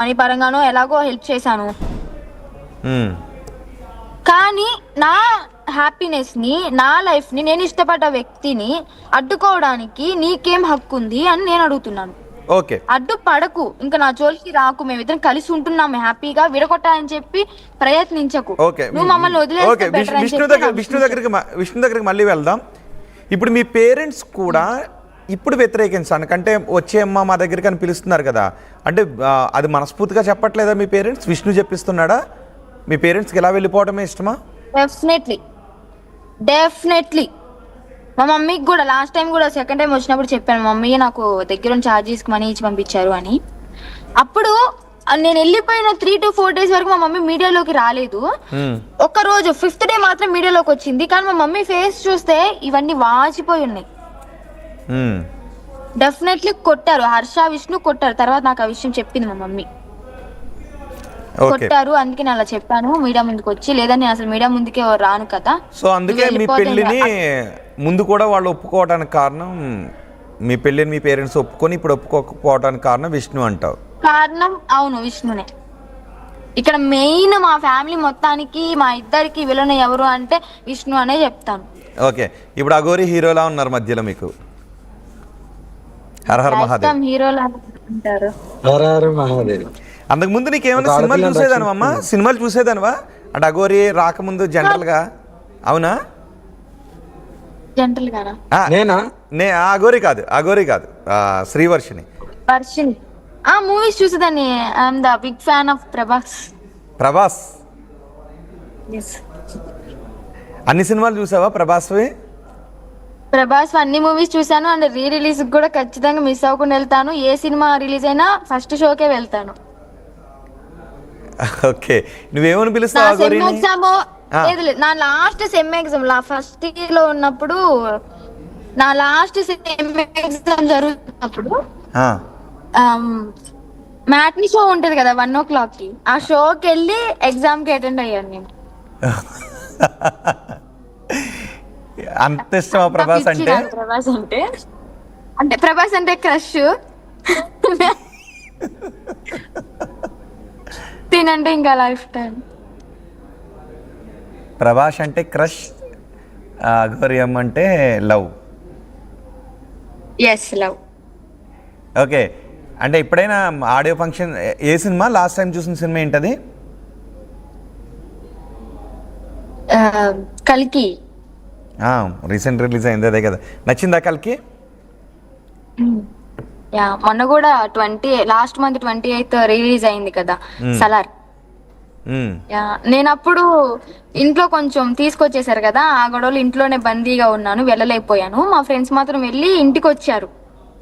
Money పరంగానో ఎలాగో help చేశాను. కానీ నా హ్యాపీనెస్ ని, నా లైఫ్ ని, నేను ఇష్టపడ్డ వ్యక్తిని అడ్డుకోవడానికి నీకేం హక్కు ఉంది అని నేను అడుగుతున్నాను. ఓకే, అడ్డు పడకు, ఇంకా నా జోలికి రాకు, మేమిద్దరం కలిసి ఉంటున్నాము హ్యాపీగా, విడగొట్టాలని చెప్పి ప్రయత్నించకు. నువ్వు మమ్మల్ని వదిలేస్తే బెటర్ అని చెప్పి విష్ణు దగ్గరికి మళ్ళీ వెళ్దాం. ఇప్పుడు మీ పేరెంట్స్ కూడా ఇప్పుడు వ్యతిరేకించాను కంటే వచ్చేయమ్మా మా దగ్గరికి అని పిలుస్తున్నారు కదా, అంటే అది మనస్ఫూర్తిగా చెప్పట్లేదా మీ పేరెంట్స్? విష్ణు చెప్పిస్తున్నాడా? మీ పేరెంట్స్కి ఎలా వెళ్ళిపోవడమే ఇష్టమా? డెఫినెట్లీ మా మమ్మీకి కూడా లాస్ట్ టైం కూడా సెకండ్ టైం వచ్చినప్పుడు చెప్పాను, మమ్మీ నాకు దగ్గర ఛార్జెస్కి మనీ ఇచ్చి పంపించారు అని. అప్పుడు నేను వెళ్ళిపోయిన 3 to 4 days వరకు మా మమ్మీ మీడియాలోకి రాలేదు. ఒక్క రోజు 5th డే మాత్రం మీడియాలోకి వచ్చింది. కానీ మా మమ్మీ ఫేస్ చూస్తే ఇవన్నీ వాచిపోయి ఉన్నాయి. డెఫినెట్లీ కొట్టారు, హర్ష విష్ణు కొట్టారు. తర్వాత నాకు ఆ విషయం చెప్పింది మా మమ్మీ, కొట్టారు, అందుకే నేను అలా చెప్పాను మీడియా ముందుకు వచ్చి, లేదా నేను అసలు మీడియా ముందుకే రాను కదా. సో అందుకే మీ పెళ్లిని ముందు కూడా వాళ్ళు ఒప్పుకోవడానికి కారణం, మీ పెళ్లిని మీ పేరెంట్స్ ఒప్పుకొని ఇప్పుడు ఒప్పుకోకపోవడానికి కారణం విష్ణు అంటావు? కారణం అవును, విష్ణునే. ఇక్కడ మెయిన్ మా ఫ్యామిలీ మొత్తానికి, మా ఇద్దరికి విలన్ ఎవరు అంటే విష్ణు అనే చెప్తాను. ఓకే, ఇప్పుడు అఘోరి హీరోలా ఉన్నారు మధ్యలో మీకు. హర హర మహాదేవ్ హీరోలా అంటారు. హర హర మహాదేవ్. అంతకు ముందు నీకేమైనా సినిమాలు చూసేదానివా అమ్మా? సినిమాలు చూసేదానివా అంటే అఘోరి రాకముందు జనరల్ గా? అవునా? జనరల్ గానా? అఘోరి కాదు శ్రీవర్షిని. వర్షిని ఆ మూవీస్ చూసేదాన్ని. I'm the big fan of Prabhas. అన్ని సినిమాలు చూసావా ప్రభాస్వి? ప్రభాస్ అన్ని మూవీస్ చూసాను. అండ్ రిలీజ్ కూడా ఖచ్చితంగా మిస్ అవ్వకుండా వెళ్తాను. ఏ సినిమా రిలీజ్ అయినా ఫస్ట్ షోకే వెళ్తాను. ఓకే, నువ్వేమని పిలుస్తావు? నా last sem exam first year లో ఉన్నప్పుడు, నా లాస్ట్ సెమ్ ఎగ్జామ్ జరుగుతున్నప్పుడు మ్యాట్ని షో ఉంటది కదా 1 o'clock కి, ఆ షోకి వెళ్ళి ఎగ్జామ్ కి అటెండ్ అయ్యాను నేను. అంత ఇష్టమా ప్రభాస్ అంటే? ప్రభాస్ అంటే క్రష్. తినంటే ఇంకా లైఫ్ టైం. ప్రభాస్ అంటే క్రష్, అఘోరియం అంటే లవ్. లవ్. ఓకే, అంటే ఎప్పుడైనా ఆడియో ఫంక్షన్, ఏ సినిమా లాస్ట్ టైం చూసిన సినిమా ఏంటది? కల్కి. రీసెంట్ రిలీజ్ అయింది అదే కదా. నచ్చిందా కల్కి? మొన్న కూడా లాస్ట్ మంత్ 28th రిలీజ్ అయింది కదా సలార్. నేను అప్పుడు ఇంట్లో కొంచెం తీసుకొచ్చేసారు కదా, ఆ గొడవలు ఇంట్లోనే బందీగా ఉన్నాను, వెళ్ళలేకపోయాను. మా ఫ్రెండ్స్ మాత్రం వెళ్ళి ఇంటికి వచ్చారు.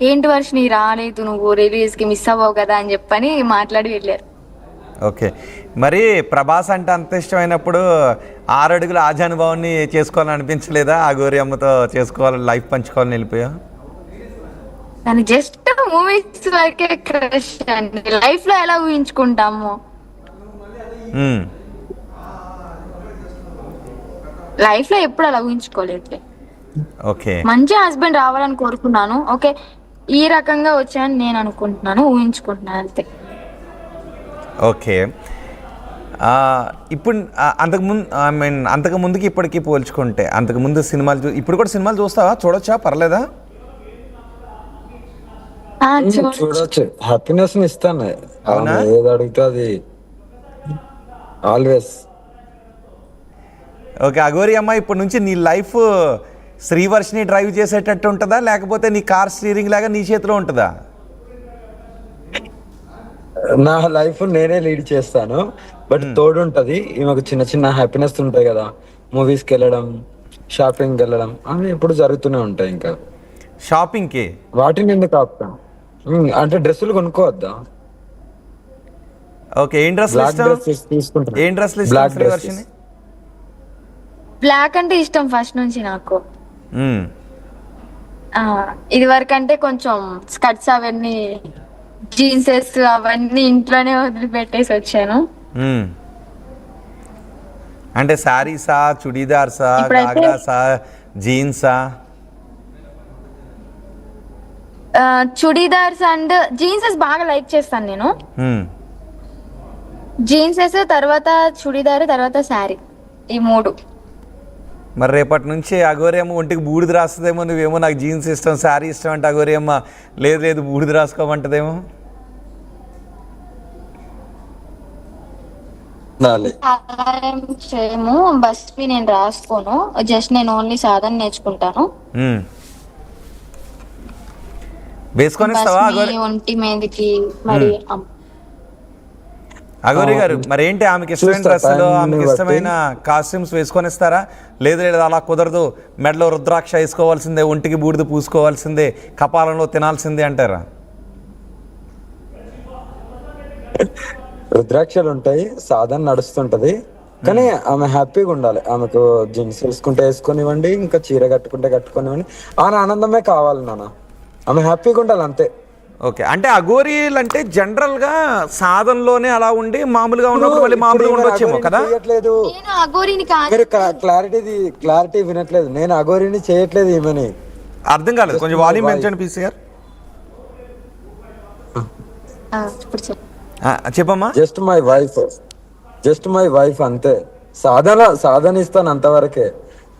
ఏంటి వర్షిని రాలేదు నువ్వు, రిలీజ్ కి మిస్ అవ్వవు కదా అని చెప్పని మాట్లాడి వెళ్ళారు. ఓకే, మరి ప్రభాస్ అంటే అంత ఇష్టమైనప్పుడు 6 అడుగుల ఆజానుభావాన్ని చేసుకోవాలని అనిపించలేదా? అఘోరి అమ్మతో చేసుకోవాలని, లైఫ్ పంచుకోవాలని వెళ్ళిపోయా? కానీ జస్ట్ మూవీస్ వరకే క్రష్ అండి, లైఫ్ లో ఎలా ఊహించుకుంటాము? లైఫ్ లో ఎప్పుడు అలా ఊహించుకోలేదు. ఓకే, మంచి హస్బెండ్ రావాలని కోరుకున్నాను. ఓకే, ఈ రకంగా వచ్చాయని నేను అనుకుంటున్నాను, ఊహించుకుంటున్నాను అంతే. ఓకే, ఇప్పుడు అంతకు ముందుకి ఇప్పటికీ పోల్చుకుంటే, అంతకుముందు సినిమాలు ఇప్పుడు కూడా సినిమాలు చూస్తావా? చూడొచ్చా? పర్లేదా? చూడొచ్చు, హ్యాపీనెస్ ఇస్తాను. ఏది అడిగితే అది ఆల్వేస్. ఓకే, అఘోరి అమ్మ ఇప్పటి నుంచి నీ లైఫ్ శ్రీవర్షిని డ్రైవ్ చేసేటట్టు ఉంటుందా, లేకపోతే నీ కార్ స్టీరింగ్ లాగా నీ చేతిలో ఉంటుందా? నా లైఫ్ నేనే లీడ్ చేస్తాను, బట్ తోడు ఉంటది. ఈమెకు చిన్న చిన్న హ్యాపీనెస్ ఉంటాయి కదా, మూవీస్ కి వెళ్ళడం, షాపింగ్ వెళ్ళడం, అవి ఎప్పుడు జరుగుతూనే ఉంటాయి. ఇంకా షాపింగ్ కి వాటిని ఎందుకు ఆపుతాం? అంటే డ్రెస్సులు కొనుక్కోవద్దా? ఓకే, ఏం డ్రెస్ తీసుకుంటా? ఏం డ్రెస్ శ్రీవర్షిని? బ్లాక్ అంటే ఇష్టం ఫస్ట్ నుంచి నాకు. ఇది వరకు అంటే కొంచెం స్కర్ట్స్ అవన్నీ, జీన్సెస్ అవన్నీ ఇంట్లోనే వదిలిపెట్టేసి వచ్చాను. అంటే శారీసా, చుడీదార్సా, గాగ్రాసా, జీన్సా? చుడీదార్స్ అండ్ జీన్సెస్ బాగా లైక్ చేస్తాను నేను. జీన్సెస్, తర్వాత చుడిదార్, తర్వాత శారీ, ఈ 3. మరి రేపటి నుంచి అఘోరి అమ్మ ఒంటికి బూడిద రాస్తుందేమో, నువ్వేమో నాకు జీన్స్ ఇష్టం శారీ ఇష్టం అంటే అఘోరి అమ్మ లేదు లేదు బూడిద రాసుకోమంటదేమో. ఉండాలి. అలా ఏం చేయము, బస్వి నేను రాసుకోను, జస్ట్ నేను ఓన్లీ సాధన నేర్చుకుంటాను. వేసుకొని ఇస్తావా బస్వి అఘోరి? ఒంటి మీదకి మరి అఘోరి గారు మరి ఏంటి ఆమెకి ఇష్టమైన చూస్తా, డ్రెస్సులు time ని ఆమెకి బట్టి. ఇష్టమైన కాస్ట్యూమ్స్ వేసుకొని ఇస్తారా? లేదు లేదు అలా కుదరదు, మెడలో రుద్రాక్ష వేసుకోవాల్సిందే, ఒంటికి బూడిద పూసుకోవాల్సిందే, కపాలంలో తినాల్సిందే అంటారా? రుద్రాక్షలు ఉంటాయి, సాధన నడుస్తుంటది, కానీ ఆమె హ్యాపీగా ఉండాలి. ఆమెకు జీన్స్ వేసుకుంటే వేసుకొనివ్వండి, ఇంకా చీర కట్టుకుంటే కట్టుకొనివ్వండి, ఆమె ఆనందమే కావాలి నాన్న. ఆమె హ్యాపీగా ఉండాలి అంతే. ఓకే, అంటే అఘోరీలు అంటే జనరల్గా సాధనలోనే అలా ఉండి మామూలుగా ఉన్నప్పుడు మళ్ళీ మామూలుగా ఉండొచ్చేమో కదా? చేయట్లేదు, నేను అఘోరిని కాదు. మీరు క్లారిటీ వినట్లేదు. నేను అఘోరిని చేయట్లేదు, ఈమెని. అర్థం కాలేదు, కొంచెం వాల్యూమ్ పెంచండి పీసీ గారు. ఇప్పుడు చెప్పు. చెప్పమ్మా. జస్ట్ మై వైఫ్ అంతే. సాధన ఇస్తాను అంతవరకే,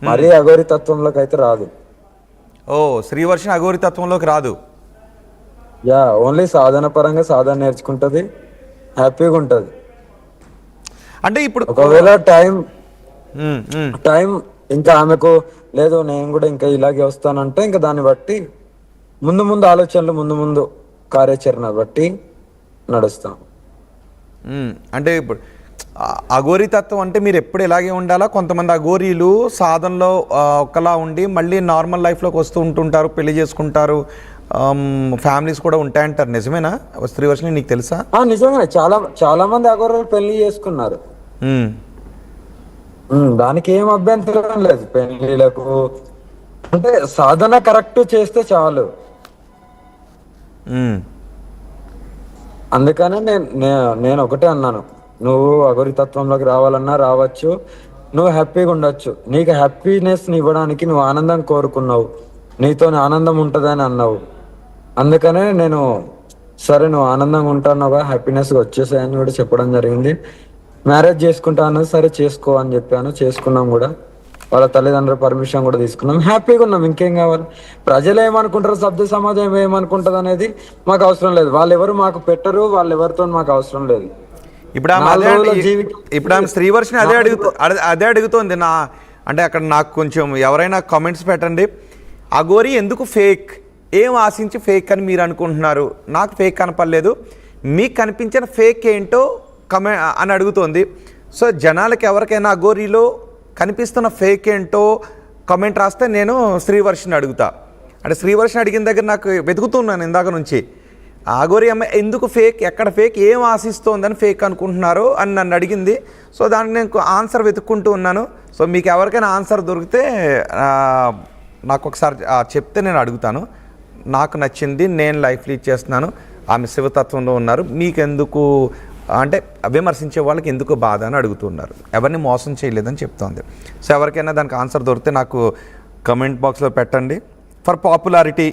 మరీ అఘోరి తత్వంలోకి అయితే రాదు. ఓ, శ్రీవర్షిని అఘోరి తత్వంలోకి రాదు. యా, ఓన్లీ సాధన పరంగా సాధన నేర్చుకుంటది, హ్యాపీగా ఉంటది. అంటే ఇప్పుడు ఒకవేళ టైం ఉమ్, ఉమ్. ఇంకా ఆమెకు లేదు నేను కూడా ఇంకా ఇలాగే వస్తానంటే, ఇంకా దాన్ని బట్టి ముందు ఆలోచనలు, ముందు కార్యాచరణ బట్టి నడుస్తాం. అంటే ఇప్పుడు అఘోరి తత్వం అంటే మీరు ఎప్పుడు ఇలాగే ఉండాలా? కొంతమంది అఘోరీలు సాధనలో ఒకలా ఉండి మళ్ళీ నార్మల్ లైఫ్లోకి వస్తూ ఉంటుంటారు, పెళ్లి చేసుకుంటారు, ఫ్యామిలీస్ కూడా ఉంటాయంటారు, నిజమేనా? శ్రీవర్షిని నీకు తెలుసా? నిజంగానే చాలా మంది అఘోరాలు పెళ్లి చేసుకున్నారు. దానికి ఏం అభ్యంతరం లేదు పెళ్లిలకు. అంటే సాధన కరెక్ట్ చేస్తే చాలు. అందుకనే నేను ఒకటే అన్నాను, నువ్వు అఘోరి తత్వంలోకి రావాలన్నా రావచ్చు, నువ్వు హ్యాపీగా ఉండొచ్చు. నీకు హ్యాపీనెస్ ఇవ్వడానికి నువ్వు ఆనందం కోరుకున్నావు, నీతో ఆనందం ఉంటుందని అన్నావు. అందుకనే నేను సరే నువ్వు ఆనందంగా ఉంటానుగా, హ్యాపీనెస్గా వచ్చేసాయని కూడా చెప్పడం జరిగింది. మ్యారేజ్ చేసుకుంటా అన్నది, సరే చేసుకో అని చెప్పాను, చేసుకున్నాం కూడా. వాళ్ళ తల్లిదండ్రుల పర్మిషన్ కూడా తీసుకున్నాం, హ్యాపీగా ఉన్నాం. ఇంకేం కావాలి? ప్రజలు ఏమనుకుంటారు, సభ్య సమాజం ఏమనుకుంటుంది అనేది మాకు అవసరం లేదు. వాళ్ళు ఎవరు మాకు పెట్టరు, వాళ్ళు ఎవరితో మాకు అవసరం లేదు. ఇప్పుడు ఆమె శ్రీవర్షిని అదే అడుగుతోంది నా. అంటే అక్కడ నాకు కొంచెం ఎవరైనా కామెంట్స్ పెట్టండి, అఘోరి ఎందుకు ఫేక్, ఏం ఆశించి ఫేక్ అని మీరు అనుకుంటున్నారు? నాకు ఫేక్ కనపడలేదు, మీకు కనిపించిన ఫేక్ ఏంటో అని అడుగుతోంది. సో జనాలకి ఎవరికైనా అఘోరీలో కనిపిస్తున్న ఫేక్ ఏంటో కామెంట్ రాస్తే నేను శ్రీవర్షిని అడుగుతా. అంటే శ్రీవర్షిని అడిగిన దగ్గర నాకు వెతుకుతున్నాను ఇందాక నుంచి, అఘోరి అమ్మ ఎందుకు ఫేక్, ఎక్కడ ఫేక్, ఏం ఆశిస్తోందని ఫేక్ అనుకుంటున్నారు అని నన్ను అడిగింది. సో దానికి నేను ఆన్సర్ వెతుక్కుంటూ ఉన్నాను. సో మీకు ఎవరికైనా ఆన్సర్ దొరికితే నాకు ఒకసారి చెప్తే నేను అడుగుతాను. నాకు నచ్చింది, నేను లైఫ్ లీడ్ చేస్తున్నాను, ఆమె శివతత్వంలో ఉన్నారు, మీకెందుకు అంటే విమర్శించే వాళ్ళకి ఎందుకు బాధ అని అడుగుతున్నారు. ఎవరిని మోసం చేయలేదని చెప్తోంది. సో ఎవరికైనా దానికి ఆన్సర్ దొరికితే నాకు కమెంట్ బాక్స్లో పెట్టండి. ఫర్ పాపులారిటీ,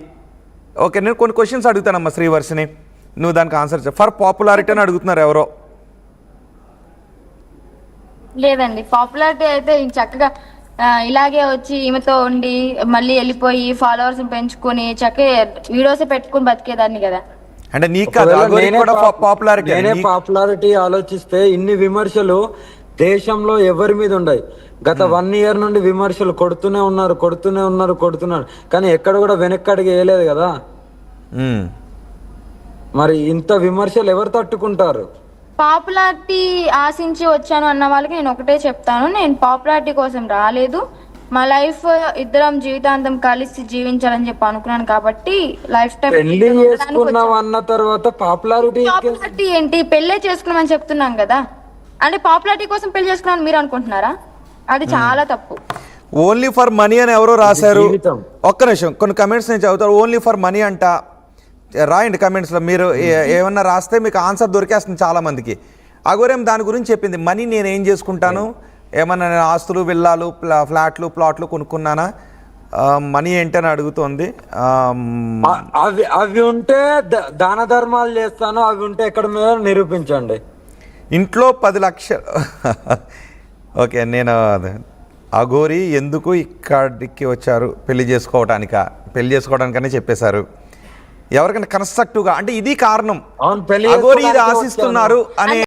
ఓకే నేను కొన్ని క్వశ్చన్స్ అడుగుతానమ్మా శ్రీవర్షిని, నువ్వు దానికి ఆన్సర్ ఫర్ పాపులారిటీ అని అడుగుతున్నారు ఎవరో. లేదండి, పాపులారిటీ అయితే చక్కగా ఇలాగే వచ్చి ఈమెతో ఉండి మళ్ళీ వెళ్ళిపోయి ఫాలోవర్స్ పెంచుకొని చక్కగా వీడియోస్ పెట్టుకుని బతికేదాన్ని కదా. అంటే నీకు పాపులారిటీ ఆలోచిస్తే ఇన్ని విమర్శలు దేశంలో ఎవరి మీద ఉన్నాయి. గత 1 year నుండి విమర్శలు కొడుతూనే ఉన్నారు, కానీ ఎక్కడ కూడా వెనక్కి అడిగి వేయలేదు కదా. మరి ఇంత విమర్శలు ఎవరు తట్టుకుంటారు? పాపులారిటీ ఆశించి వచ్చాను అన్న వాళ్ళకి నేను ఒకటే చెప్తాను, నేను పాపులారిటీ కోసం రాలేదు, మా లైఫ్ ఇద్దరం జీవితాంతం కలిసి జీవించాలని చెప్పి అనుకున్నాను. కాబట్టి లైఫ్ టైం పెళ్లి చేసుకున్నాం అన్న తర్వాత పాపులారిటీ ఏంటి? పెళ్ళే చేసుకున్నామని చెప్తున్నాం కదా. అంటే పాపులారిటీ కోసం పెళ్లి చేసుకున్నాను మీరు అనుకుంటున్నారా? అది చాలా తప్పు. ఓన్లీ ఫర్ మనీ అని ఎవరో రాశారు. ఒక్క నిమిషం, కొన్ని కమెంట్స్ నేను చదువుతాను. ఓన్లీ ఫర్ మనీ అంట, రాయండి కమెంట్స్లో. మీరు ఏమన్నా రాస్తే మీకు ఆన్సర్ దొరికేస్తుంది చాలామందికి. అఘోరేం దాని గురించి చెప్పింది, మనీ నేను ఏం చేసుకుంటాను, ఏమన్నా నేను ఆస్తులు, విల్లాలు, ఫ్లాట్లు, ప్లాట్లు కొనుక్కున్నానా, మనీ ఏంటని అడుగుతోంది. అవి ఉంటే దాన ధర్మాలు చేస్తాను, అవి ఉంటే ఎక్కడ మీద నిరూపించండి. ఇంట్లో 10 లక్షలు ఓకే, నేను అఘోరి ఎందుకు ఇక్కడికి వచ్చారు పెళ్లి చేసుకోవడానికనే చెప్పేశారు. ఎవరికైనా కన్స్ట్రక్టివ్గా అంటే ఇది కారణం, అవును, పెళ్లి అఘోరి ఇది చేసుకోవడానికే ఆశిస్తున్నారు అనే